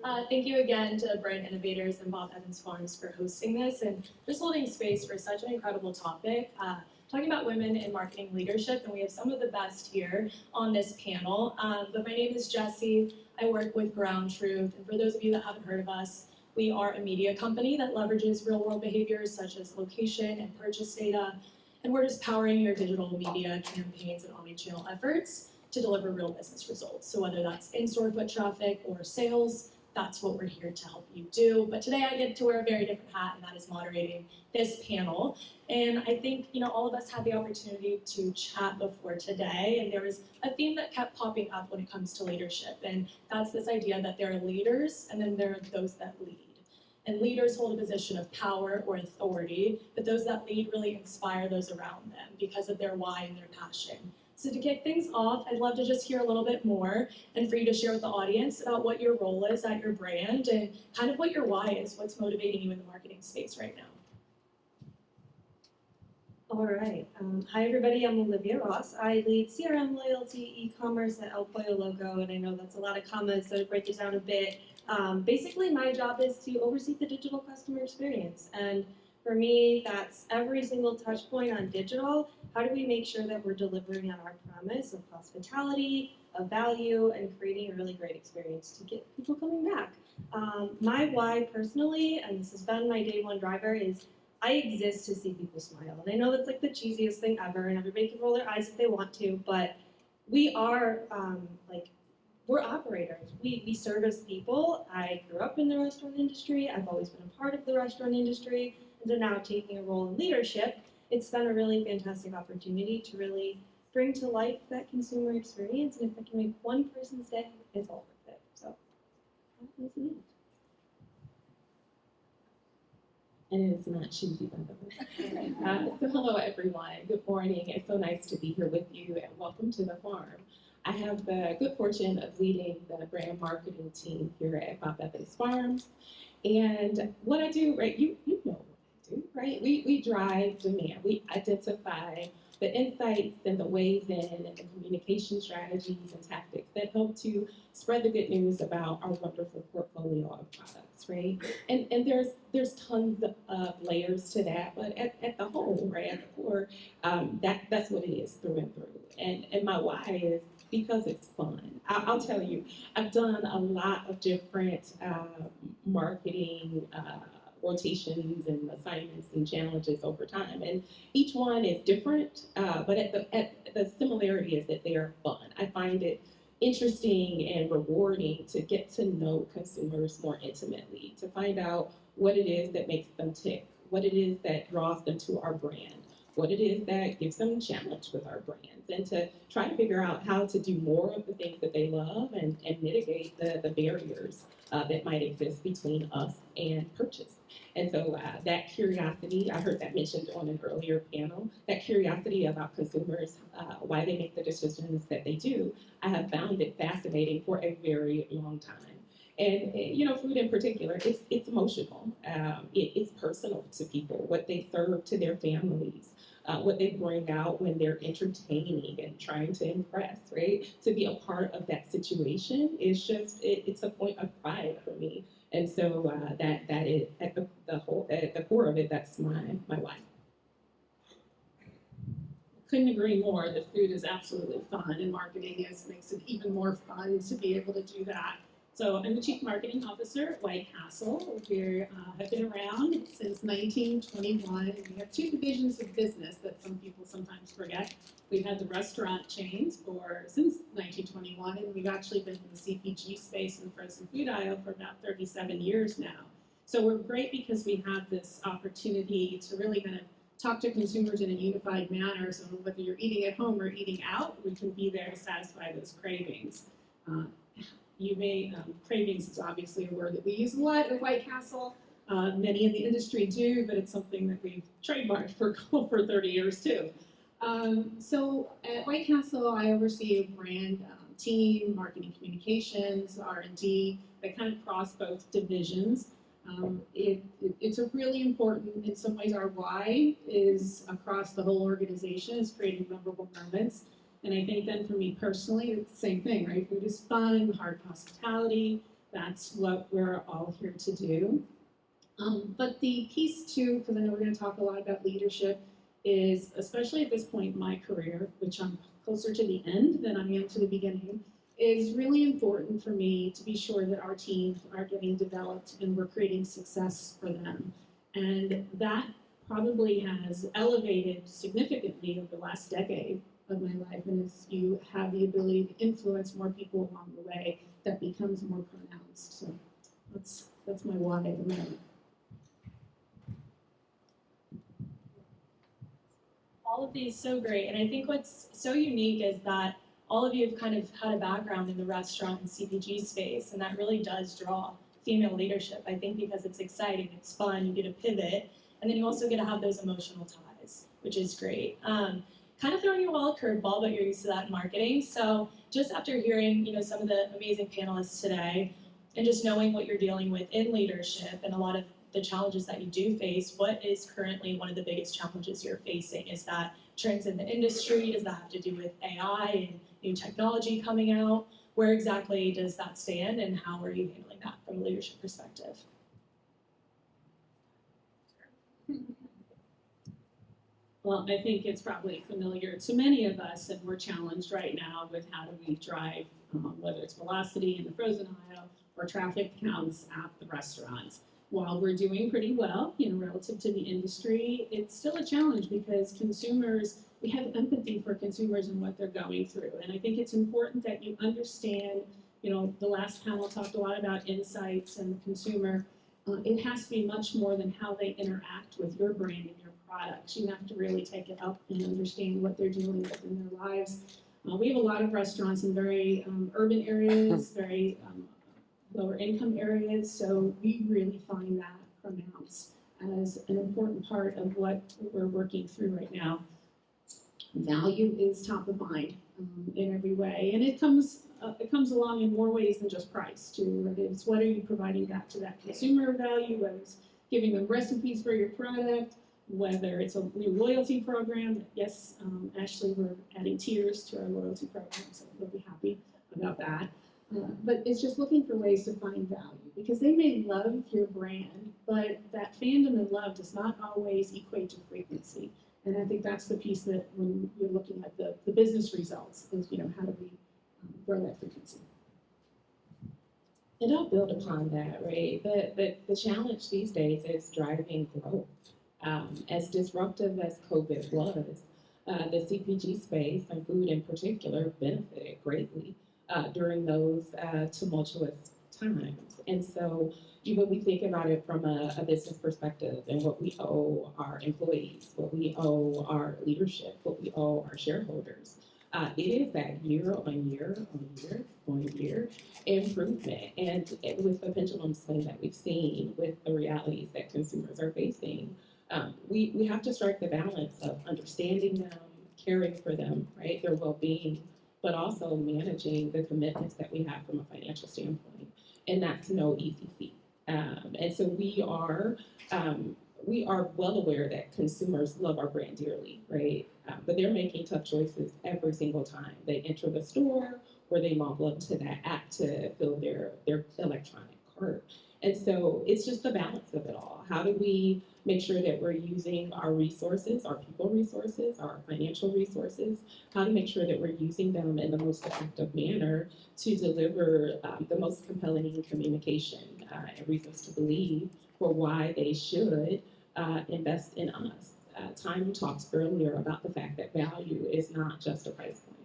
Thank you again to Brand Innovators and Bob Evans Farms for hosting this and just holding space for such an incredible topic. Talking about women in marketing leadership, and we have some of the best here on this panel. But my name is Jessi. I work with GroundTruth, and for those of you that haven't heard of us, we are a media company that leverages real-world behaviors such as location and purchase data, and we're just powering your digital media campaigns and omnichannel efforts to deliver real business results. So whether that's in-store foot traffic or sales, that's what we're here to help you do. But today I get to wear a very different hat, and that is moderating this panel. And I think, all of us had the opportunity to chat before today, and there was a theme that kept popping up when it comes to leadership, and that's this idea that there are leaders, and then there are those that lead. And leaders hold a position of power or authority, but those that lead really inspire those around them because of their why and their passion. So to kick things off, I'd love to just hear a little bit more and for you to share with the audience about what your role is at your brand and kind of what your why is, what's motivating you in the marketing space right now. All right. Hi, everybody. I'm Olivia Ross. I lead CRM loyalty e-commerce at Pollo, Loco, and I know that's a lot of commas, so to break it down a bit, basically my job is to oversee the digital customer experience. And for me, that's every single touch point on digital. How do we make sure that we're delivering on our promise of hospitality, of value, and creating a really great experience to get people coming back? My why personally, and this has been my day one driver, is I exist to see people smile. And I know that's like the cheesiest thing ever, and everybody can roll their eyes if they want to, but we are we're operators. We service people. I grew up in the restaurant industry. I've always been a part of the restaurant industry. And so now taking a role in leadership, it's been a really fantastic opportunity to really bring to life that consumer experience. And if I can make one person's day, it's all worth it. So that was me. And it is not cheesy, by the way. So hello, everyone. Good morning. It's so nice to be here with you, and welcome to the farm. I have the good fortune of leading the brand marketing team here at Bob Evans Farms. And what I do, right, you know what I do, right? We drive demand. We identify the insights and the ways in and the communication strategies and tactics that help to spread the good news about our wonderful portfolio of products, right? And there's tons of layers to that, but at the whole, right, at the core, that's what it is through and through. And my why is because it's fun. I'll tell you, I've done a lot of different marketing rotations and assignments and challenges over time, and each one is different, but the similarity is that they are fun. I find it interesting and rewarding to get to know consumers more intimately, to find out what it is that makes them tick, what it is that draws them to our brand, what it is that gives them a challenge with our brands, and to try to figure out how to do more of the things that they love and mitigate the barriers that might exist between us and purchase. And so that curiosity, I heard that mentioned on an earlier panel, that curiosity about consumers, why they make the decisions that they do, I have found it fascinating for a very long time. And food in particular, it's emotional. It's personal to people, what they serve to their families, what they bring out when they're entertaining and trying to impress, right? To be a part of that situation is just, it's a point of pride for me. And so that is at the core of it, that's my why. Couldn't agree more. The food is absolutely fun, and marketing makes it even more fun to be able to do that. So I'm the Chief Marketing Officer at White Castle. We have been around since 1921. We have two divisions of business that some people sometimes forget. We've had the restaurant chains since 1921, and we've actually been in the CPG space and frozen food aisle for about 37 years now. So we're great because we have this opportunity to really kind of talk to consumers in a unified manner. So whether you're eating at home or eating out, we can be there to satisfy those cravings. Cravings is obviously a word that we use a lot at White Castle. Many in the industry do, but it's something that we've trademarked for 30 years too. So at White Castle, I oversee a brand team, marketing communications, R&D, that kind of cross both divisions. It's a really important, in some ways our why is across the whole organization, is creating memorable moments. And I think then for me personally, it's the same thing, right? Food is fun, hard hospitality, That's what we're all here to do. But the piece too, because I know we're going to talk a lot about leadership, is especially at this point in my career, which I'm closer to the end than I am to the beginning, is really important for me to be sure that our teams are getting developed and we're creating success for them. And that probably has elevated significantly over the last decade of my life. And as you have the ability to influence more people along the way, that becomes more pronounced. So that's my why at the moment. All of these so great, and I think what's so unique is that all of you have kind of had a background in the restaurant and CPG space, and that really does draw female leadership. I think because it's exciting, it's fun, you get to pivot, and then you also get to have those emotional ties, which is great. Kind of throwing you all a curveball, but you're used to that in marketing. So just after hearing, some of the amazing panelists today, and just knowing what you're dealing with in leadership and a lot of the challenges that you do face, what is currently one of the biggest challenges you're facing? Is that trends in the industry? Does that have to do with AI and new technology coming out? Where exactly does that stand, and how are you handling that from a leadership perspective? Well, I think it's probably familiar to many of us, and we're challenged right now with how do we drive, whether it's velocity in the frozen aisle or traffic counts at the restaurants. While we're doing pretty well, relative to the industry, it's still a challenge because consumers, we have empathy for consumers and what they're going through. And I think it's important that you understand, the last panel talked a lot about insights and the consumer. It has to be much more than how they interact with your brand and your products. You have to really take it up and understand what they're dealing with in their lives. We have a lot of restaurants in very urban areas, very lower income areas, so we really find that pronounced as an important part of what we're working through right now. Value is top of mind in every way, and it comes along in more ways than just price too. It's what are you providing back to that consumer value, whether it's giving them recipes for your product, whether it's a new loyalty program. Yes, Ashley, we're adding tiers to our loyalty program, so we'll be happy about that. But it's just looking for ways to find value, because they may love your brand, but that fandom and love does not always equate to frequency. And I think that's the piece that when you're looking at the business results is, how do we grow that frequency? And I'll build upon that, right? The challenge these days is driving growth. As disruptive as COVID was, the CPG space and food in particular benefited greatly during those tumultuous times. And so when we think about it from a business perspective and what we owe our employees, what we owe our leadership, what we owe our shareholders, it is that year on year improvement. And with the pendulum swing that we've seen with the realities that consumers are facing, we have to strike the balance of understanding them, caring for them, right, their well-being, but also managing the commitments that we have from a financial standpoint. And that's no easy feat. And so we are well aware that consumers love our brand dearly, right? But they're making tough choices every single time they enter the store or they log on to that app to fill their electronic cart. And so it's just the balance of it all. How do we make sure that we're using our resources, our people resources, our financial resources, how to make sure that we're using them in the most effective manner to deliver the most compelling communication and reasons to believe for why they should invest in us. Time talked earlier about the fact that value is not just a price point.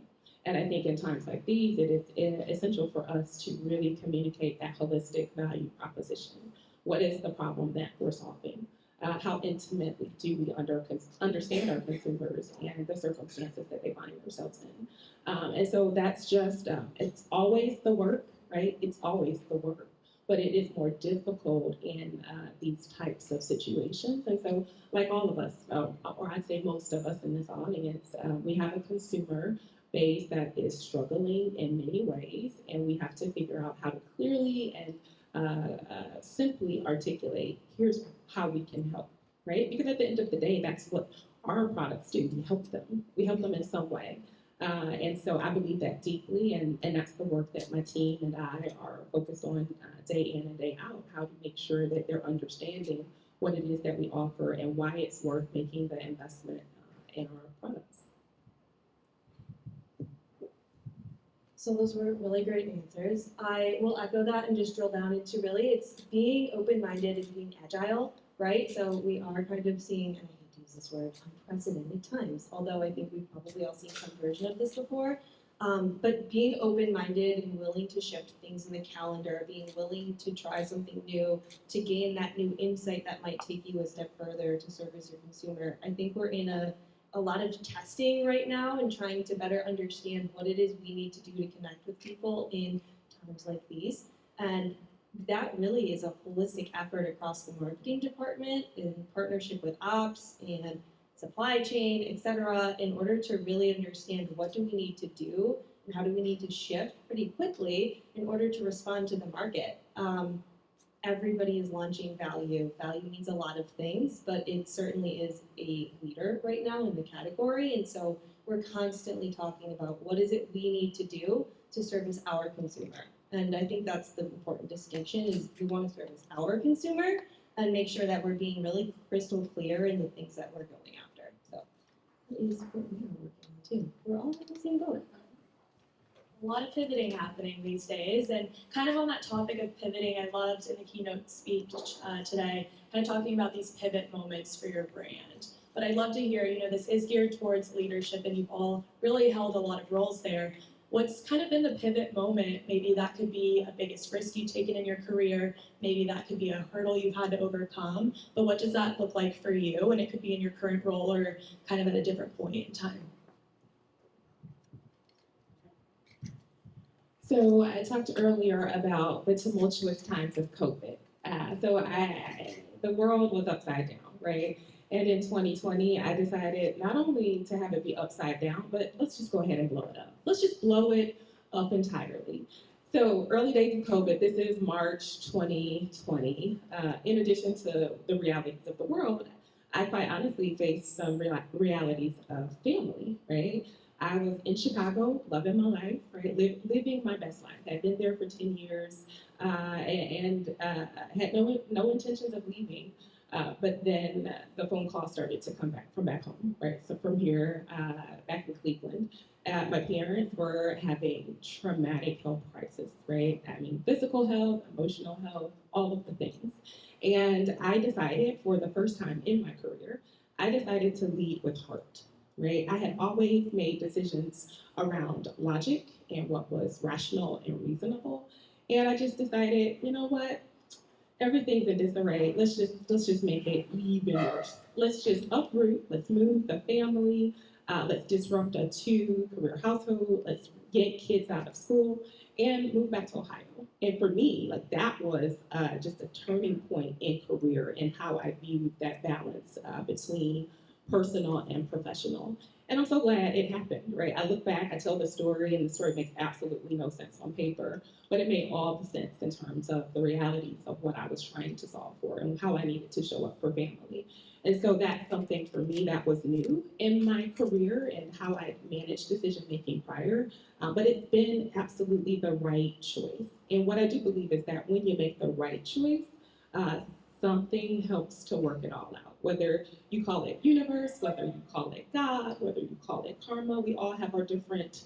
And I think in times like these, it is essential for us to really communicate that holistic value proposition. What is the problem that we're solving? How intimately do we understand our consumers and the circumstances that they find themselves in? And so that's just, it's always the work, right? It's always the work, but it is more difficult in these types of situations. And so like all of us, or I'd say most of us in this audience, we have a consumer base that is struggling in many ways, and we have to figure out how to clearly and simply articulate, here's how we can help, right? Because at the end of the day, that's what our products do. We help them in some way. And so I believe that deeply, and that's the work that my team and I are focused on day in and day out, how to make sure that they're understanding what it is that we offer and why it's worth making the investment in our products. So those were really great answers. I will echo that and just drill down into really it's being open-minded and being agile, right? So we are kind of seeing, and I hate to use this word, unprecedented times, although I think we've probably all seen some version of this before. But being open-minded and willing to shift things in the calendar, being willing to try something new, to gain that new insight that might take you a step further to service your consumer. I think we're in a lot of testing right now and trying to better understand what it is we need to do to connect with people in times like these. And that really is a holistic effort across the marketing department in partnership with ops and supply chain, et cetera, in order to really understand what do we need to do and how do we need to shift pretty quickly in order to respond to the market. Everybody is launching value. Value means a lot of things, but it certainly is a leader right now in the category. And so we're constantly talking about what is it we need to do to service our consumer. And I think that's the important distinction is we want to service our consumer and make sure that we're being really crystal clear in the things that we're going after. So that is what we are working on too. We're all in the same boat. A lot of pivoting happening these days, and kind of on that topic of pivoting, I loved in the keynote speech today, kind of talking about these pivot moments for your brand. But I'd love to hear, this is geared towards leadership, and you've all really held a lot of roles there. What's kind of been the pivot moment? Maybe that could be a biggest risk you've taken in your career. Maybe that could be a hurdle you've had to overcome. But what does that look like for you? And it could be in your current role or kind of at a different point in time. So I talked earlier about the tumultuous times of COVID. The world was upside down, right? And in 2020, I decided not only to have it be upside down, but let's just go ahead and blow it up. Let's just blow it up entirely. So early days of COVID, this is March 2020. In addition to the realities of the world, I quite honestly faced some realities of family, right? I was in Chicago, loving my life, right? Living my best life. I'd been there for 10 years and had no intentions of leaving. But then the phone call started to come back from back home, right? So from here, back in Cleveland, my parents were having traumatic health crisis, right? I mean, physical health, emotional health, all of the things. And I decided for the first time in my career, I decided to lead with heart. Right? I had always made decisions around logic and what was rational and reasonable. And I just decided, you know what? Everything's in disarray. Let's just make it even worse. Let's just uproot, let's move the family, let's disrupt a 2-career household, let's get kids out of school and move back to Ohio. And for me, that was just a turning point in career and how I viewed that balance between personal and professional. And I'm so glad it happened, right? I look back, I tell the story, and the story makes absolutely no sense on paper, but it made all the sense in terms of the realities of what I was trying to solve for and how I needed to show up for family. And so that's something for me that was new in my career and how I managed decision-making prior, but it's been absolutely the right choice. And what I do believe is that when you make the right choice, something helps to work it all out. Whether you call it universe, whether you call it God, whether you call it karma, we all have our different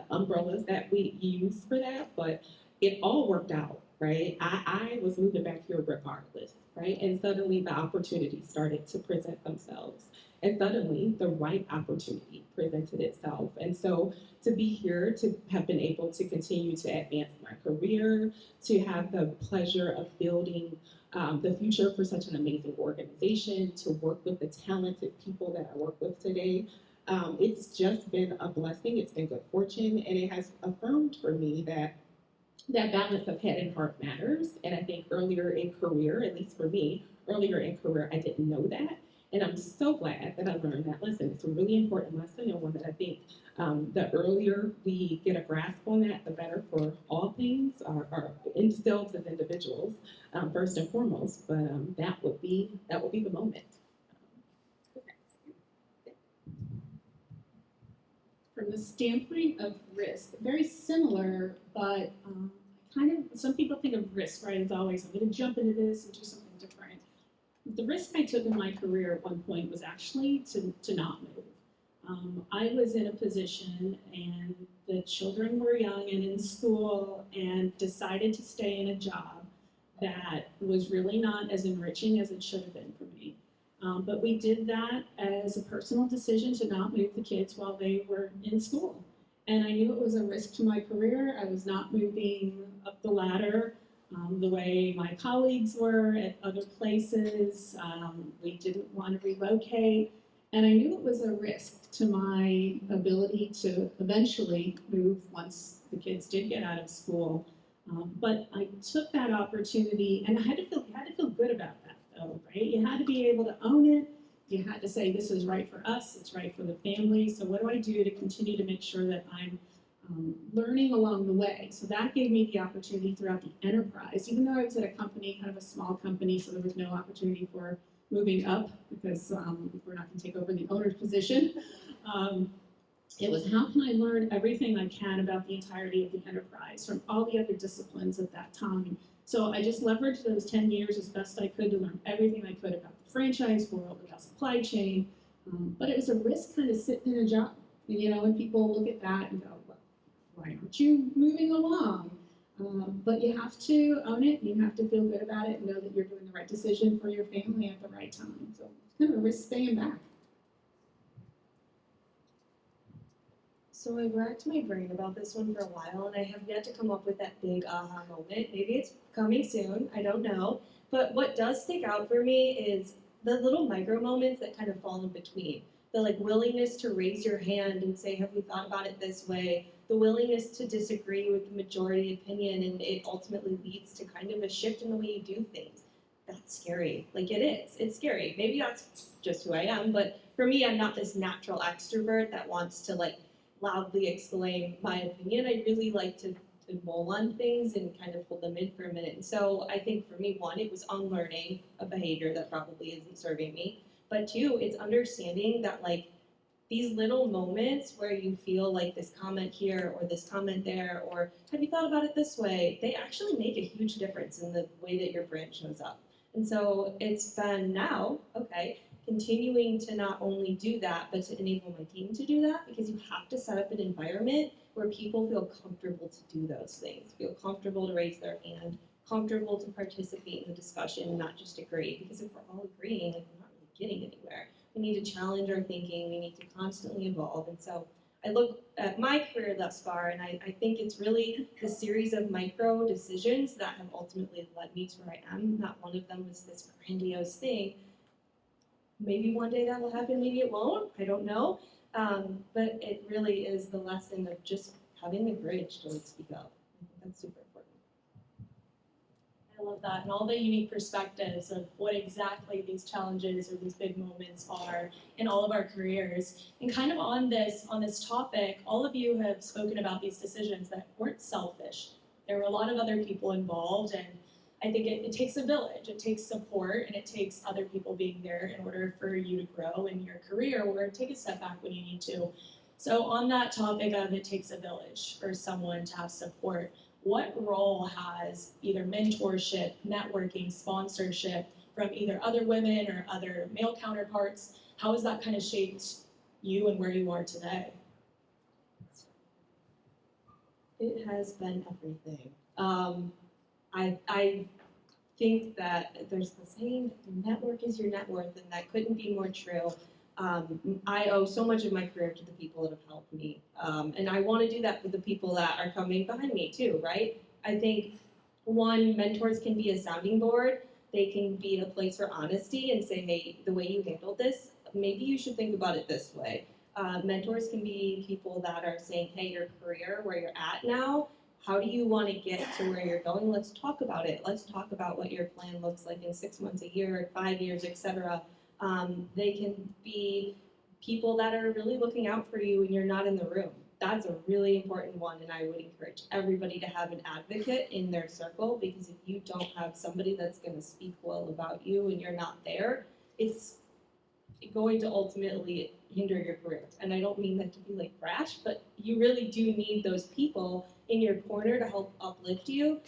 umbrellas that we use for that, but it all worked out, right? I was moving back here regardless, right? And suddenly the opportunities started to present themselves. And suddenly the right opportunity presented itself. And so to be here, to have been able to continue to advance my career, to have the pleasure of building the future for such an amazing organization, to work with the talented people that I work with today. It's just been a blessing, it's been good fortune, and it has affirmed for me that balance of head and heart matters. And I think earlier in career, at least for me, earlier in career, I didn't know that. And I'm so glad that I learned that lesson. It's a really important lesson and one that I think the earlier we get a grasp on that, the better for all things, our themselves as individuals, first and foremost. But that would be the moment. From the standpoint of risk, very similar, but kind of, some people think of risk, right, as always, I'm going to jump into this and do something different. The risk I took in my career at one point was actually to not move. I was in a position and the children were young and in school and decided to stay in a job that was really not as enriching as it should have been for me. But we did that as a personal decision to not move the kids while they were in school. And I knew it was a risk to my career. I was not moving up the ladder the way my colleagues were at other places. We didn't want to relocate. And I knew it was a risk to my ability to eventually move once the kids did get out of school. But I took that opportunity, and you had to feel good about that, though, right? You had to be able to own it. You had to say, this is right for us, it's right for the family. So what do I do to continue to make sure that I'm learning along the way? So that gave me the opportunity throughout the enterprise, even though I was at a company, kind of a small company, so there was no opportunity for moving up because we're not going to take over the owner's position. It was, how can I learn everything I can about the entirety of the enterprise from all the other disciplines at that time? So I just leveraged those 10 years as best I could to learn everything I could about the franchise world, about supply chain. But it was a risk kind of sitting in a job. And, you know, when people look at that and go, well, why aren't you moving along? But you have to own it, and you have to feel good about it and know that you're doing the right decision for your family at the right time. So it's kind of a risk staying back. So I racked my brain about this one for a while, and I have yet to come up with that big aha moment. Maybe it's coming soon, I don't know. But what does stick out for me is the little micro moments that kind of fall in between. The like willingness to raise your hand and say, have we thought about it this way? The willingness to disagree with the majority opinion, and it ultimately leads to kind of a shift in the way you do things. That's scary. Like, it is. It's scary. Maybe that's just who I am, but for me, I'm not this natural extrovert that wants to like loudly exclaim my opinion. I really like to mull on things and kind of hold them in for a minute. And so I think for me, one, it was unlearning a behavior that probably isn't serving me. But two, it's understanding that like these little moments where you feel like this comment here or this comment there, or have you thought about it this way, they actually make a huge difference in the way that your brand shows up. And so it's been now, okay, continuing to not only do that, but to enable my team to do that, because you have to set up an environment where people feel comfortable to do those things, feel comfortable to raise their hand, comfortable to participate in the discussion, not just agree. Because if we're all agreeing, like, we're not really getting anywhere. We need to challenge our thinking, we need to constantly evolve. And so I look at my career thus far, and I think it's really the series of micro decisions that have ultimately led me to where I am. Not one of them was this grandiose thing. Maybe one day that will happen, maybe it won't, I don't know. But it really is the lesson of just having the courage to like speak up. I think that's super important. I love that, and all the unique perspectives of what exactly these challenges or these big moments are in all of our careers. And kind of on this topic, all of you have spoken about these decisions that weren't selfish. There were a lot of other people involved, and I think it takes a village. It takes support, and it takes other people being there in order for you to grow in your career or take a step back when you need to. So on that topic of it takes a village for someone to have support, what role has either mentorship, networking, sponsorship from either other women or other male counterparts? How has that kind of shaped you and where you are today? It has been everything. I think that there's the saying, your network is your net worth, and that couldn't be more true. I owe so much of my career to the people that have helped me. And I want to do that for the people that are coming behind me too, right? I think, one, mentors can be a sounding board. They can be a place for honesty and say, hey, the way you handled this, maybe you should think about it this way. Mentors can be people that are saying, hey, your career, where you're at now, how do you want to get to where you're going? Let's talk about it. Let's talk about what your plan looks like in 6 months, a year, 5 years, etc. They can be people that are really looking out for you when you're not in the room. That's a really important one, and I would encourage everybody to have an advocate in their circle, because if you don't have somebody that's going to speak well about you and you're not there, it's going to ultimately hinder your career. And I don't mean that to be like brash, but you really do need those people in your corner to help uplift you.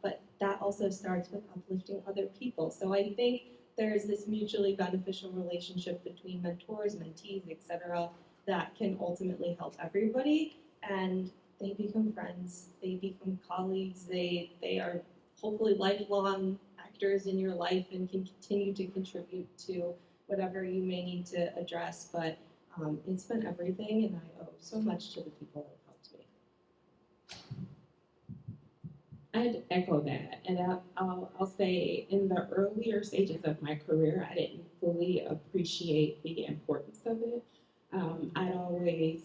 But that also starts with uplifting other people. So I think there's this mutually beneficial relationship between mentors, mentees, etc., that can ultimately help everybody. And they become friends, they become colleagues, they are hopefully lifelong actors in your life and can continue to contribute to whatever you may need to address. But it's been everything, and I owe so much to the people that have helped me. I'd echo that, and I'll say in the earlier stages of my career, I didn't fully appreciate the importance of it. I'd always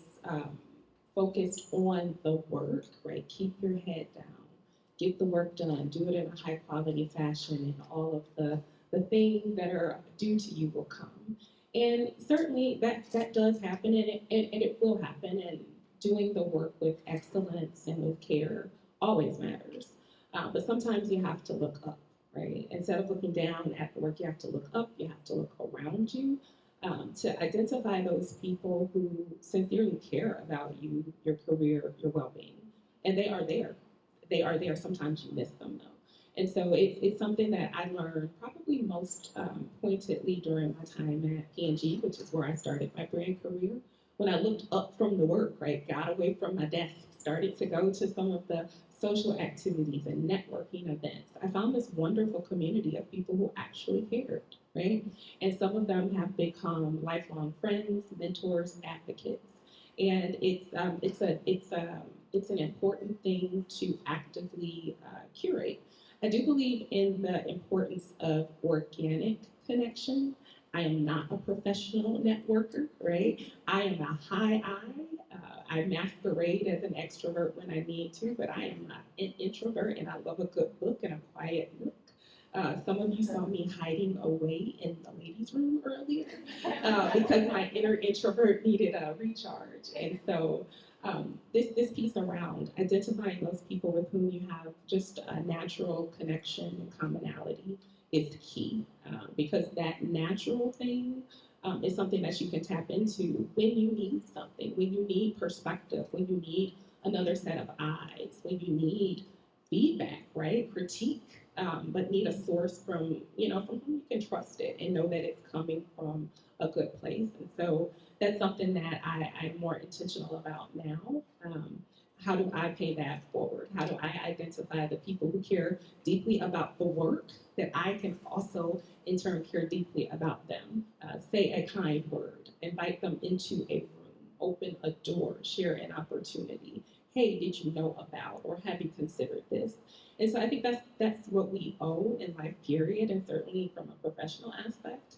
focused on the work, right? Keep your head down, get the work done, do it in a high quality fashion, and all of the things that are due to you will come. And certainly that does happen, and it will happen, and doing the work with excellence and with care always matters. But sometimes you have to look up, right? Instead of looking down at the work, you have to look up, you have to look around you to identify those people who sincerely care about you, your career, your well-being. And they are there. They are there. Sometimes you miss them, though. And so it's something that I learned probably most pointedly during my time at P&G, which is where I started my brand career. When I looked up from the work, right, got away from my desk, started to go to some of the social activities and networking events, I found this wonderful community of people who actually cared, right? And some of them have become lifelong friends, mentors, advocates. And it's an important thing to actively curate. I do believe in the importance of organic connection. I am not a professional networker, right? I am a high I. I masquerade as an extrovert when I need to, but I am an introvert, and I love a good book and a quiet nook. Some of you saw me hiding away in the ladies' room earlier because my inner introvert needed a recharge. And so this piece around identifying those people with whom you have just a natural connection and commonality is key, because that natural thing is something that you can tap into when you need something, when you need perspective, when you need another set of eyes, when you need feedback, right? Critique, but need a source from whom you can trust it and know that it's coming from a good place. And so that's something that I'm more intentional about now. How do I pay that forward? How do I identify the people who care deeply about the work that I can also, in turn, care deeply about them? Say a kind word, invite them into a room, open a door, share an opportunity. Hey, did you know about, or have you considered this? And so I think that's what we owe in life, period, and certainly from a professional aspect.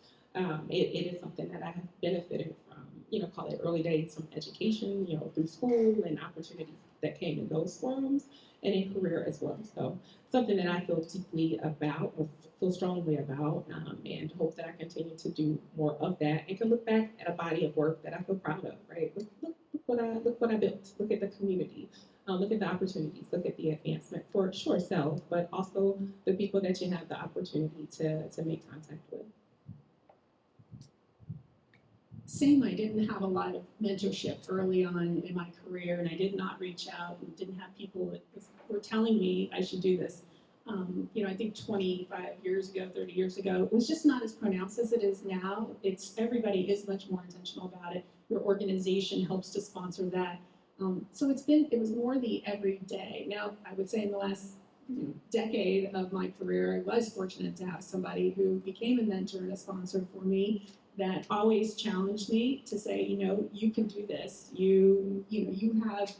It is something that I have benefited from, call it early days from education, through school and opportunities that came in those forums and in career as well. So something that I feel deeply about, or feel strongly about, and hope that I continue to do more of that and can look back at a body of work that I feel proud of, right? Look what I built, look at the community. Look at the opportunities, look at the advancement for sure self, but also the people that you have the opportunity to make contact with. Same, I didn't have a lot of mentorship early on in my career, and I did not reach out and didn't have people that were telling me I should do this. I think 25 years ago, 30 years ago, it was just not as pronounced as it is now. Everybody is much more intentional about it. Your organization helps to sponsor that. So it was more the everyday. Now, I would say in the last decade of my career, I was fortunate to have somebody who became a mentor and a sponsor for me that always challenged me to say, you can do this. You have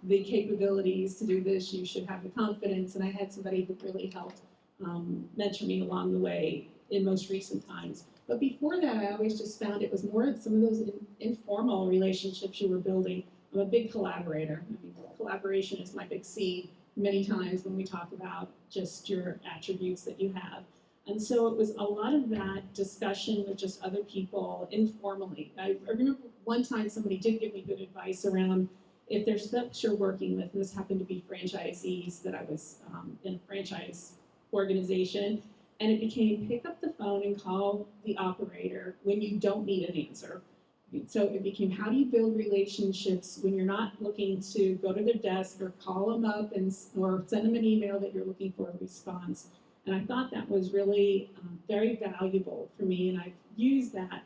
the capabilities to do this. You should have the confidence. And I had somebody who really helped mentor me along the way in most recent times. But before that, I always just found it was more some of those informal relationships you were building. I'm a big collaborator. Collaboration is my big C many times when we talk about just your attributes that you have. And so it was a lot of that discussion with just other people informally. I remember one time somebody did give me good advice around if there's folks you're working with, and this happened to be franchisees that I was in a franchise organization, and it became pick up the phone and call the operator when you don't need an answer. So it became, how do you build relationships when you're not looking to go to their desk or call them up or send them an email that you're looking for a response? And I thought that was really very valuable for me, and I've used that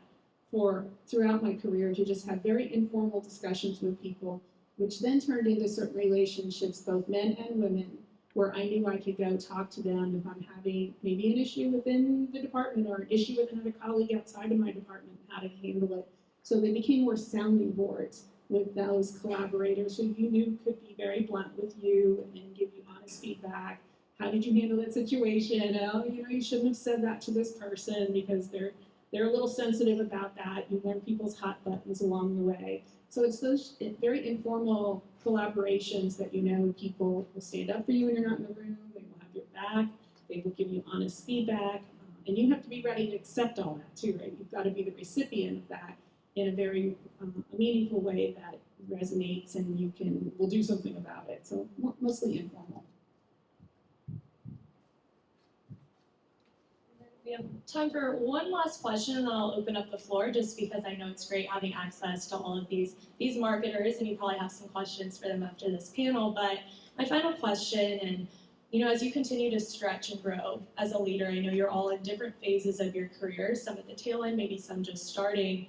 throughout my career to just have very informal discussions with people, which then turned into certain relationships, both men and women, where I knew I could go talk to them if I'm having maybe an issue within the department or an issue with another colleague outside of my department, how to handle it. So they became more sounding boards with those collaborators who you knew could be very blunt with you and give you honest feedback. How did you handle that situation? Oh, you shouldn't have said that to this person because they're a little sensitive about that. You learn people's hot buttons along the way. So it's those very informal collaborations that people will stand up for you when you're not in the room. They will have your back. They will give you honest feedback. And you have to be ready to accept all that too, right? You've got to be the recipient of that in a very meaningful way that resonates and will do something about it. So mostly informal. We have time for one last question, and then I'll open up the floor, just because I know it's great having access to all of these marketers, and you probably have some questions for them after this panel. But my final question, and as you continue to stretch and grow as a leader, I know you're all in different phases of your career, some at the tail end, maybe some just starting.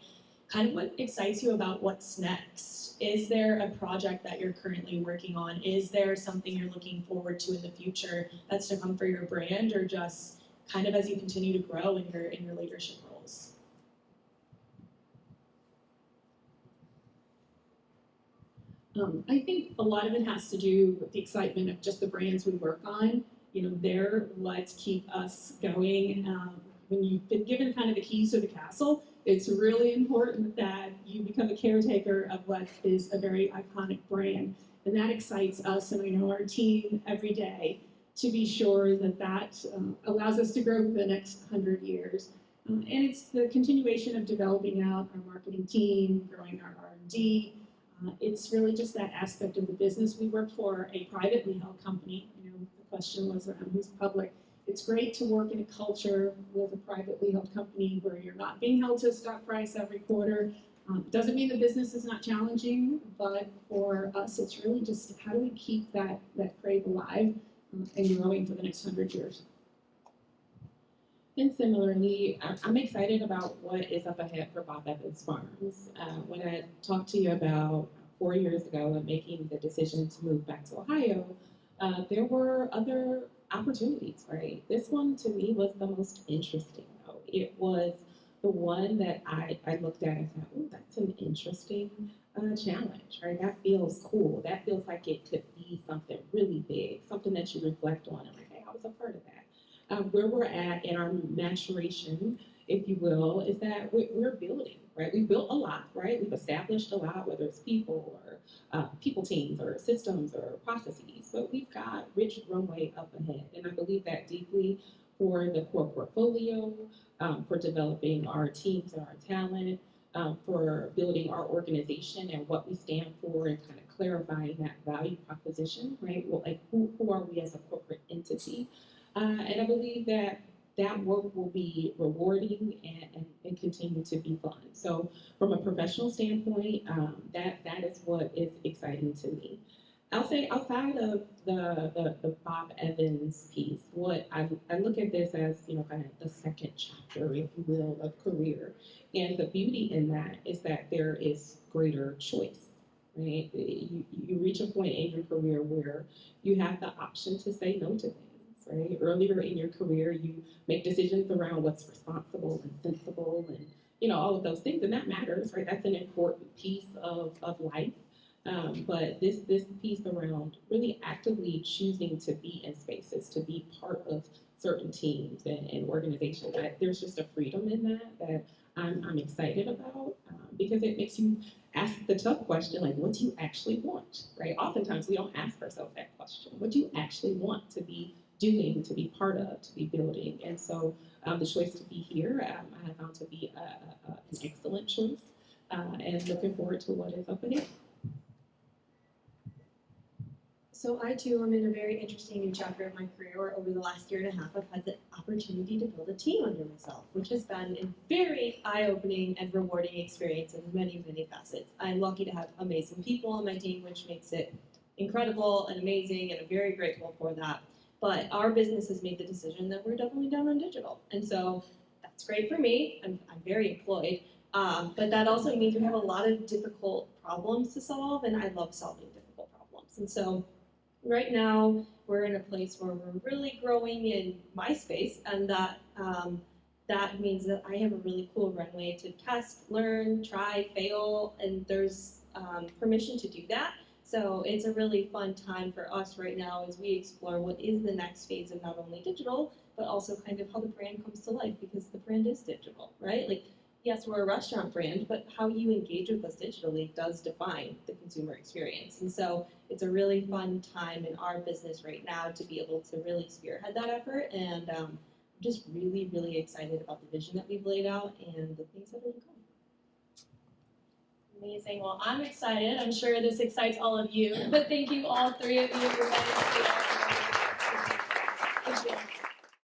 Kind of what excites you about what's next? Is there a project that you're currently working on? Is there something you're looking forward to in the future that's to come for your brand, or just kind of as you continue to grow in your leadership roles? I think a lot of it has to do with the excitement of just the brands we work on. They're what keep us going. When you've been given kind of the keys to the castle, it's really important that you become a caretaker of what is a very iconic brand. And that excites us, and I know our team every day, to be sure that allows us to grow for the next 100 years. And it's the continuation of developing out our marketing team, growing our R&D. It's really just that aspect of the business. We work for a privately held company. The question was around who's public. It's great to work in a culture with a privately held company where you're not being held to a stock price every quarter. Doesn't mean the business is not challenging, but for us, it's really just how do we keep that crave alive and growing for the next 100 years. And similarly, I'm excited about what is up ahead for Bob Evans Farms. When I talked to you about 4 years ago and making the decision to move back to Ohio, there were other opportunities, right? This one to me was the most interesting though. It was the one that I looked at and said, oh, that's an interesting challenge, right? That feels cool. That feels like it could be something really big, something that you reflect on and like, hey, I was a part of that. Where we're at in our maturation, if you will, is that we're building, right? We've built a lot, right? We've established a lot, whether it's people or people teams or systems or processes, but we've got rich runway up ahead. And I believe that deeply for the core portfolio, for developing our teams and our talent, for building our organization and what we stand for and kind of clarifying that value proposition, right? Well, like who are we as a corporate entity? And I believe that work will be rewarding and continue to be fun. So from a professional standpoint, that is what is exciting to me. I'll say outside of the Bob Evans piece, what I look at this as, kind of the second chapter, if you will, of career. And the beauty in that is that there is greater choice, right? You reach a point in your career where you have the option to say no to things. Right? Earlier in your career, you make decisions around what's responsible and sensible and, all of those things, and that matters, right? That's an important piece of life. But this piece around really actively choosing to be in spaces, to be part of certain teams and organizations, there's just a freedom in that I'm excited about because it makes you ask the tough question, like, what do you actually want, right? Oftentimes, we don't ask ourselves that question. What do you actually want to be doing, to be part of, to be building? And so the choice to be here, I have found to be an excellent choice and looking forward to what is up ahead. So I too am in a very interesting new chapter of my career where over the last year and a half I've had the opportunity to build a team under myself, which has been a very eye-opening and rewarding experience in many, many facets. I'm lucky to have amazing people on my team, which makes it incredible and amazing, and I'm very grateful for that. But our business has made the decision that we're doubling down on digital. And so that's great for me. I'm very employed. But that also means we have a lot of difficult problems to solve, and I love solving difficult problems. And so right now, we're in a place where we're really growing in my space, and that means that I have a really cool runway to test, learn, try, fail, and there's permission to do that. So it's a really fun time for us right now as we explore what is the next phase of not only digital, but also kind of how the brand comes to life, because the brand is digital, right? Like, yes, we're a restaurant brand, but how you engage with us digitally does define the consumer experience. And so it's a really fun time in our business right now to be able to really spearhead that effort. And I'm just really, really excited about the vision that we've laid out and the things that are to come. Amazing. Well, I'm excited. I'm sure this excites all of you. But thank you, all three of you, for letting us do that. Thank you.